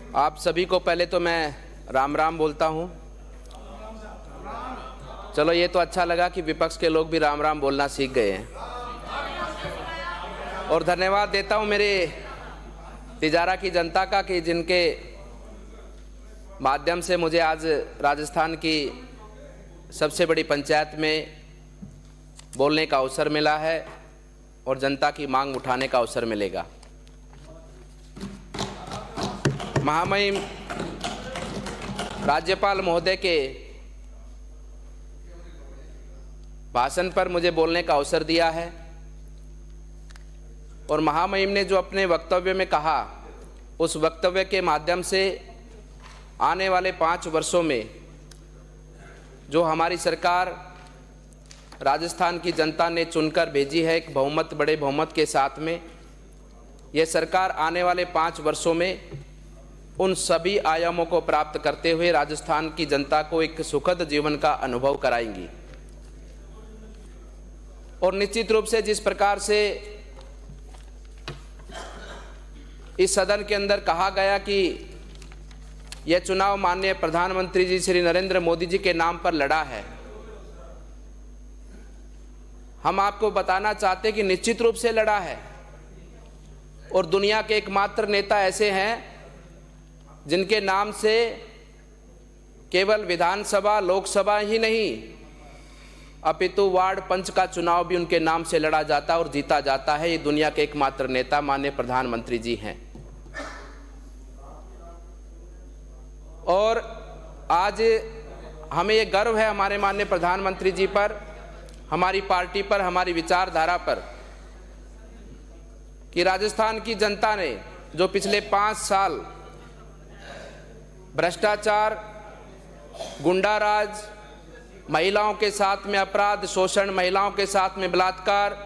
आप सभी को पहले तो मैं राम राम बोलता हूँ। चलो ये तो अच्छा लगा कि विपक्ष के लोग भी राम राम बोलना सीख गए हैं। और धन्यवाद देता हूँ मेरे तिजारा की जनता का कि जिनके माध्यम से मुझे आज राजस्थान की सबसे बड़ी पंचायत में बोलने का अवसर मिला है और जनता की मांग उठाने का अवसर मिलेगा। महामहिम राज्यपाल महोदय के भाषण पर मुझे बोलने का अवसर दिया है और महामहिम ने जो अपने वक्तव्य में कहा, उस वक्तव्य के माध्यम से आने वाले 5 वर्षों में जो हमारी सरकार राजस्थान की जनता ने चुनकर भेजी है, एक बहुमत, बड़े बहुमत के साथ में, यह सरकार आने वाले 5 वर्षों में उन सभी आयामों को प्राप्त करते हुए राजस्थान की जनता को एक सुखद जीवन का अनुभव कराएंगी। और निश्चित रूप से जिस प्रकार से इस सदन के अंदर कहा गया कि यह चुनाव माननीय प्रधानमंत्री जी श्री नरेंद्र मोदी जी के नाम पर लड़ा है, हम आपको बताना चाहते कि निश्चित रूप से लड़ा है। और दुनिया के एकमात्र नेता ऐसे हैं जिनके नाम से केवल विधानसभा, लोकसभा ही नहीं, अपितु वार्ड पंच का चुनाव भी उनके नाम से लड़ा जाता और जीता जाता है। ये दुनिया के एकमात्र नेता माननीय प्रधानमंत्री जी हैं। और आज हमें ये गर्व है हमारे माननीय प्रधानमंत्री जी पर, हमारी पार्टी पर, हमारी विचारधारा पर, कि राजस्थान की जनता ने जो पिछले 5 साल भ्रष्टाचार, गुंडाराज, महिलाओं के साथ में अपराध, शोषण, महिलाओं के साथ में बलात्कार,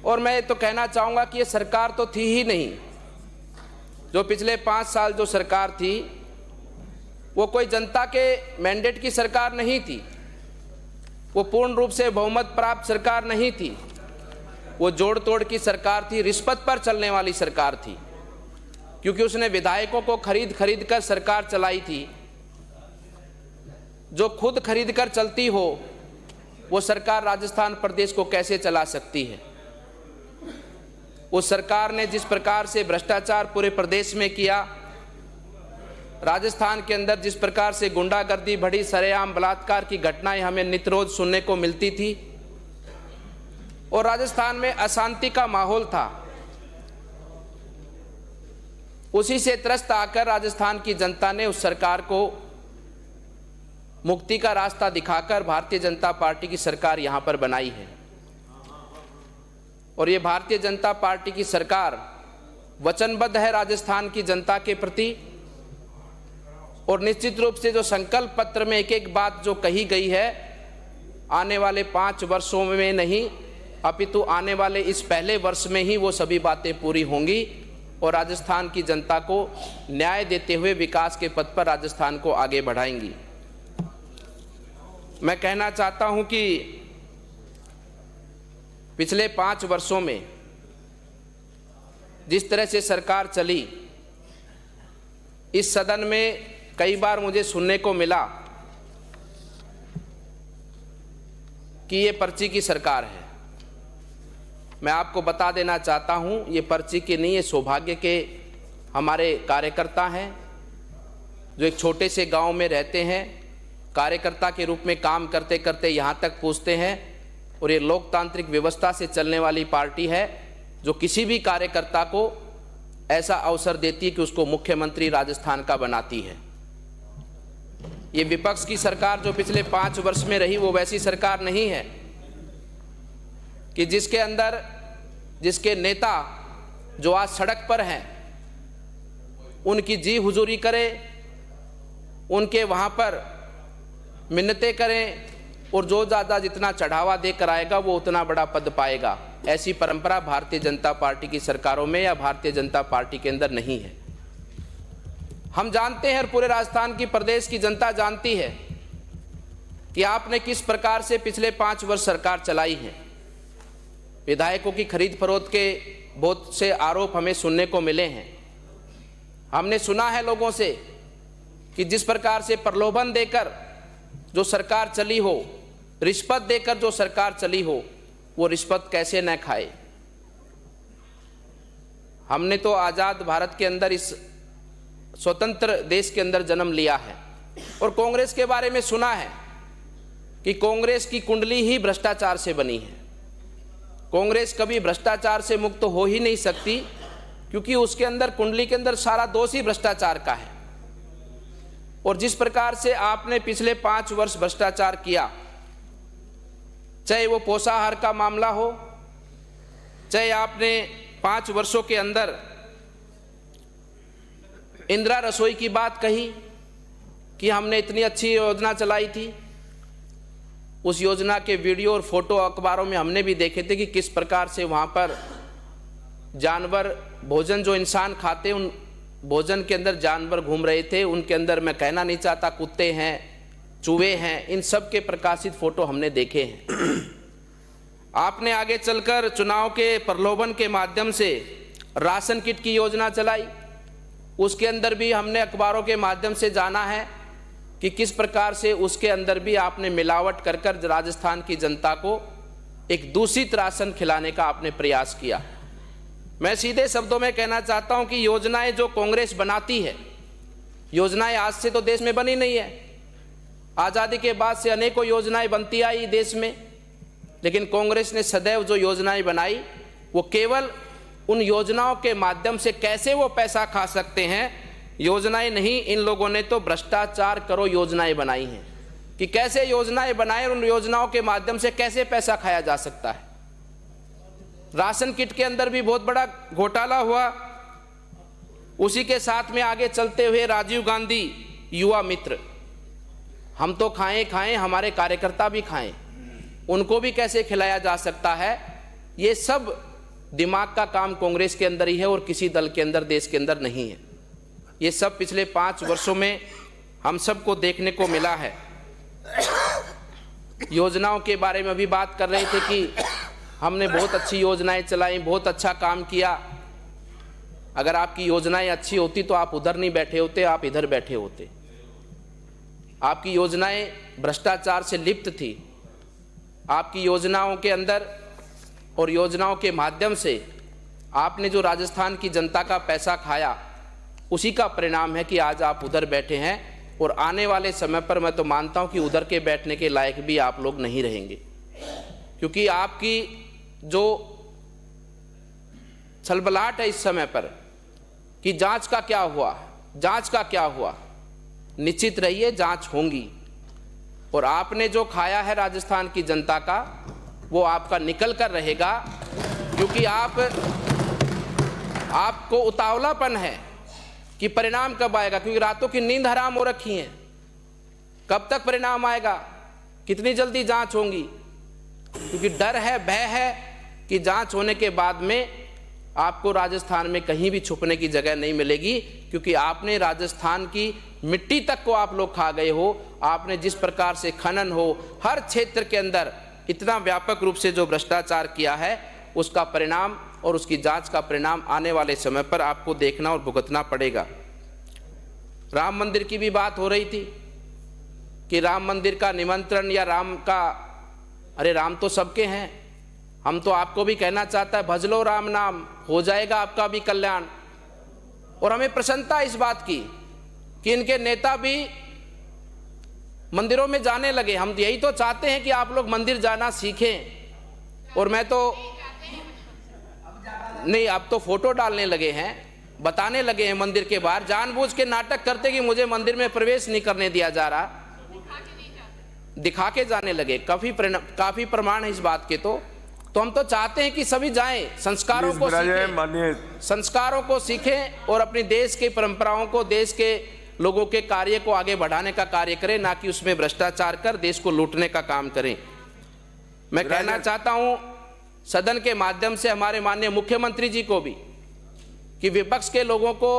और मैं तो कहना चाहूँगा कि ये सरकार तो थी ही नहीं। जो पिछले 5 साल जो सरकार थी वो कोई जनता के मैंडेट की सरकार नहीं थी, वो पूर्ण रूप से बहुमत प्राप्त सरकार नहीं थी, वो जोड़ तोड़ की सरकार थी, रिश्वत पर चलने वाली सरकार थी, क्योंकि उसने विधायकों को खरीद कर सरकार चलाई थी। जो खुद खरीद कर चलती हो वो सरकार राजस्थान प्रदेश को कैसे चला सकती है। उस सरकार ने जिस प्रकार से भ्रष्टाचार पूरे प्रदेश में किया, राजस्थान के अंदर जिस प्रकार से गुंडागर्दी बढ़ी, सरेआम बलात्कार की घटनाएं हमें नित्य रोज सुनने को मिलती थी और राजस्थान में अशांति का माहौल था, उसी से त्रस्त आकर राजस्थान की जनता ने उस सरकार को मुक्ति का रास्ता दिखाकर भारतीय जनता पार्टी की सरकार यहां पर बनाई है। और ये भारतीय जनता पार्टी की सरकार वचनबद्ध है राजस्थान की जनता के प्रति। और निश्चित रूप से जो संकल्प पत्र में एक एक बात जो कही गई है, आने वाले 5 वर्षों में नहीं अपितु आने वाले इस पहले वर्ष में ही वो सभी बातें पूरी होंगी और राजस्थान की जनता को न्याय देते हुए विकास के पथ पर राजस्थान को आगे बढ़ाएंगी। मैं कहना चाहता हूं कि पिछले 5 वर्षों में जिस तरह से सरकार चली, इस सदन में कई बार मुझे सुनने को मिला कि ये पर्ची की सरकार है। मैं आपको बता देना चाहता हूं, ये पर्ची की नहीं, ये सौभाग्य के हमारे कार्यकर्ता हैं जो एक छोटे से गांव में रहते हैं, कार्यकर्ता के रूप में काम करते करते यहां तक पहुंचते हैं। और ये लोकतांत्रिक व्यवस्था से चलने वाली पार्टी है जो किसी भी कार्यकर्ता को ऐसा अवसर देती है कि उसको मुख्यमंत्री राजस्थान का बनाती है। ये विपक्ष की सरकार जो पिछले 5 वर्ष में रही वो वैसी सरकार नहीं है कि जिसके अंदर जिसके नेता जो आज सड़क पर हैं उनकी जी हुजूरी करे, उनके वहां पर मिन्नतें करें और जो ज़्यादा जितना चढ़ावा देकर आएगा वो उतना बड़ा पद पाएगा। ऐसी परंपरा भारतीय जनता पार्टी की सरकारों में या भारतीय जनता पार्टी के अंदर नहीं है। हम जानते हैं और पूरे राजस्थान की प्रदेश की जनता जानती है कि आपने किस प्रकार से पिछले 5 वर्ष सरकार चलाई है। विधायकों की खरीद फरोख्त के बहुत से आरोप हमें सुनने को मिले हैं। हमने सुना है लोगों से कि जिस प्रकार से प्रलोभन देकर जो सरकार चली हो, रिश्वत देकर जो सरकार चली हो, वो रिश्वत कैसे न खाए। हमने तो आज़ाद भारत के अंदर, इस स्वतंत्र देश के अंदर जन्म लिया है और कांग्रेस के बारे में सुना है कि कांग्रेस की कुंडली ही भ्रष्टाचार से बनी है। कांग्रेस कभी भ्रष्टाचार से मुक्त हो ही नहीं सकती, क्योंकि उसके अंदर, कुंडली के अंदर सारा दोष ही भ्रष्टाचार का है। और जिस प्रकार से आपने पिछले 5 वर्ष भ्रष्टाचार किया, चाहे वो पोषाहार का मामला हो, चाहे आपने 5 वर्षों के अंदर इंदिरा रसोई की बात कही कि हमने इतनी अच्छी योजना चलाई थी, उस योजना के वीडियो और फोटो अखबारों में हमने भी देखे थे कि किस प्रकार से वहाँ पर जानवर, भोजन जो इंसान खाते, उन भोजन के अंदर जानवर घूम रहे थे। उनके अंदर, मैं कहना नहीं चाहता, कुत्ते हैं, चूहे हैं, इन सब के प्रकाशित फोटो हमने देखे हैं। आपने आगे चलकर चुनाव के प्रलोभन के माध्यम से राशन किट की योजना चलाई, उसके अंदर भी हमने अखबारों के माध्यम से जाना है कि किस प्रकार से उसके अंदर भी आपने मिलावट कर कर राजस्थान की जनता को एक दूषित राशन खिलाने का आपने प्रयास किया। मैं सीधे शब्दों में कहना चाहता हूं कि योजनाएं जो कांग्रेस बनाती है, योजनाएं आज से तो देश में बनी नहीं है। आज़ादी के बाद से अनेकों योजनाएं बनती आई देश में, लेकिन कांग्रेस ने सदैव जो योजनाएं बनाई, वो केवल उन योजनाओं के माध्यम से कैसे वो पैसा खा सकते हैं, योजनाएं नहीं, इन लोगों ने तो भ्रष्टाचार करो योजनाएं बनाई हैं कि कैसे योजनाएं बनाए, उन योजनाओं के माध्यम से कैसे पैसा खाया जा सकता है। राशन किट के अंदर भी बहुत बड़ा घोटाला हुआ। उसी के साथ में आगे चलते हुए राजीव गांधी युवा मित्र, हम तो खाएं, हमारे कार्यकर्ता भी खाएं, उनको भी कैसे खिलाया जा सकता है। ये सब दिमाग का काम कांग्रेस के अंदर ही है और किसी दल के अंदर, देश के अंदर नहीं है। ये सब पिछले 5 वर्षों में हम सबको देखने को मिला है। योजनाओं के बारे में भी बात कर रहे थे कि हमने बहुत अच्छी योजनाएं चलाई, बहुत अच्छा काम किया। अगर आपकी योजनाएं अच्छी होती तो आप उधर नहीं बैठे होते, आप इधर बैठे होते। आपकी योजनाएं भ्रष्टाचार से लिप्त थी। आपकी योजनाओं के अंदर और योजनाओं के माध्यम से आपने जो राजस्थान की जनता का पैसा खाया, उसी का परिणाम है कि आज आप उधर बैठे हैं। और आने वाले समय पर मैं तो मानता हूं कि उधर के बैठने के लायक भी आप लोग नहीं रहेंगे, क्योंकि आपकी जो छलबलाहट है इस समय पर कि जांच का क्या हुआ, जांच का क्या हुआ, निश्चित रहिए जांच होंगी। और आपने जो खाया है राजस्थान की जनता का, वो आपका निकल कर रहेगा, क्योंकि आपको उतावलापन है कि परिणाम कब आएगा, क्योंकि रातों की नींद हराम हो रखी है। कब तक परिणाम आएगा, कितनी जल्दी जांच होंगी, क्योंकि डर है, भय है कि जांच होने के बाद में आपको राजस्थान में कहीं भी छुपने की जगह नहीं मिलेगी, क्योंकि आपने राजस्थान की मिट्टी तक को आप लोग खा गए हो। आपने जिस प्रकार से खनन हो, हर क्षेत्र के अंदर इतना व्यापक रूप से जो भ्रष्टाचार किया है, उसका परिणाम और उसकी जांच का परिणाम आने वाले समय पर आपको देखना और भुगतना पड़ेगा। राम मंदिर की भी बात हो रही थी कि राम मंदिर का निमंत्रण या राम का, अरे राम तो सबके हैं। हम तो आपको भी कहना चाहता है, भज लो राम नाम, हो जाएगा आपका भी कल्याण। और हमें प्रसन्नता इस बात की कि इनके नेता भी मंदिरों में जाने लगे। हम यही तो चाहते हैं कि आप लोग मंदिर जाना सीखें। और मैं तो नहीं, अब तो फोटो डालने लगे हैं, बताने लगे हैं मंदिर के बाहर, जानबूझ के नाटक करते कि मुझे मंदिर में प्रवेश नहीं करने दिया जा रहा, दिखा के जाने लगे। काफी प्रमाण है इस बात के। तो हम तो चाहते हैं कि सभी जाएं, संस्कारों को सीखें, संस्कारों को सीखें और अपने देश की परंपराओं को, देश के लोगों के कार्य को आगे बढ़ाने का कार्य करें, ना कि उसमें भ्रष्टाचार कर देश को लूटने का काम करें। मैं कहना चाहता हूं सदन के माध्यम से हमारे माननीय मुख्यमंत्री जी को भी कि विपक्ष के लोगों को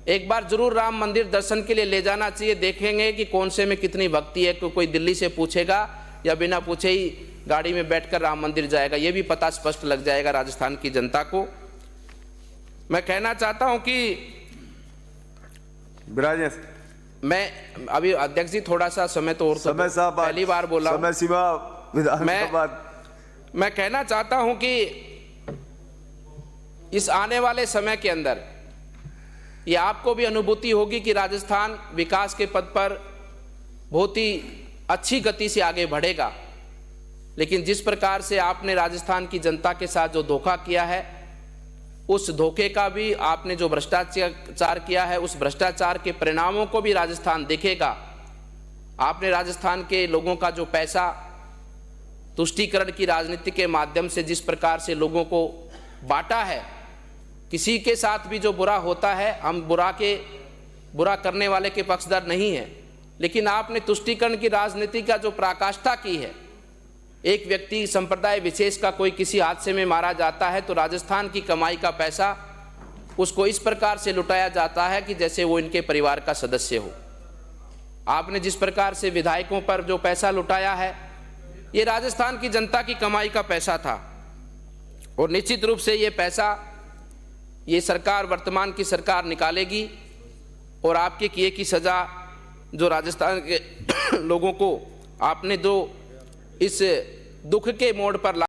एक बार जरूर राम मंदिर दर्शन के लिए ले जाना चाहिए। देखेंगे कि कौन से में कितनी भक्ति है। कोई दिल्ली से पूछेगा या बिना पूछे ही गाड़ी में बैठकर राम मंदिर जाएगा, ये भी पता स्पष्ट लग जाएगा राजस्थान की जनता को। मैं कहना चाहता हूं कि विराजे मैं अभी अध्यक्ष जी थोड़ा सा समय तो और तो समय साहब पहली बार बोला समय सीमा विधानसभा। मैं कहना चाहता हूं कि इस आने वाले समय के अंदर ये आपको भी अनुभूति होगी कि राजस्थान विकास के पथ पर बहुत ही अच्छी गति से आगे बढ़ेगा, लेकिन जिस प्रकार से आपने राजस्थान की जनता के साथ जो धोखा किया है, उस धोखे का भी, आपने जो भ्रष्टाचार किया है उस भ्रष्टाचार के परिणामों को भी राजस्थान देखेगा। आपने राजस्थान के लोगों का जो पैसा तुष्टीकरण की राजनीति के माध्यम से जिस प्रकार से लोगों को बांटा है, किसी के साथ भी जो बुरा होता है, हम बुरा करने वाले के पक्षधर नहीं हैं, लेकिन आपने तुष्टीकरण की राजनीति का जो पराकाष्ठा की है, एक व्यक्ति संप्रदाय विशेष का कोई किसी हादसे में मारा जाता है तो राजस्थान की कमाई का पैसा उसको इस प्रकार से लुटाया जाता है कि जैसे वो इनके परिवार का सदस्य हो। आपने जिस प्रकार से विधायकों पर जो पैसा लुटाया है, ये राजस्थान की जनता की कमाई का पैसा था, और निश्चित रूप से ये पैसा ये सरकार, वर्तमान की सरकार निकालेगी, और आपके किए की सज़ा जो राजस्थान के लोगों को आपने जो इस दुख के मोड़ पर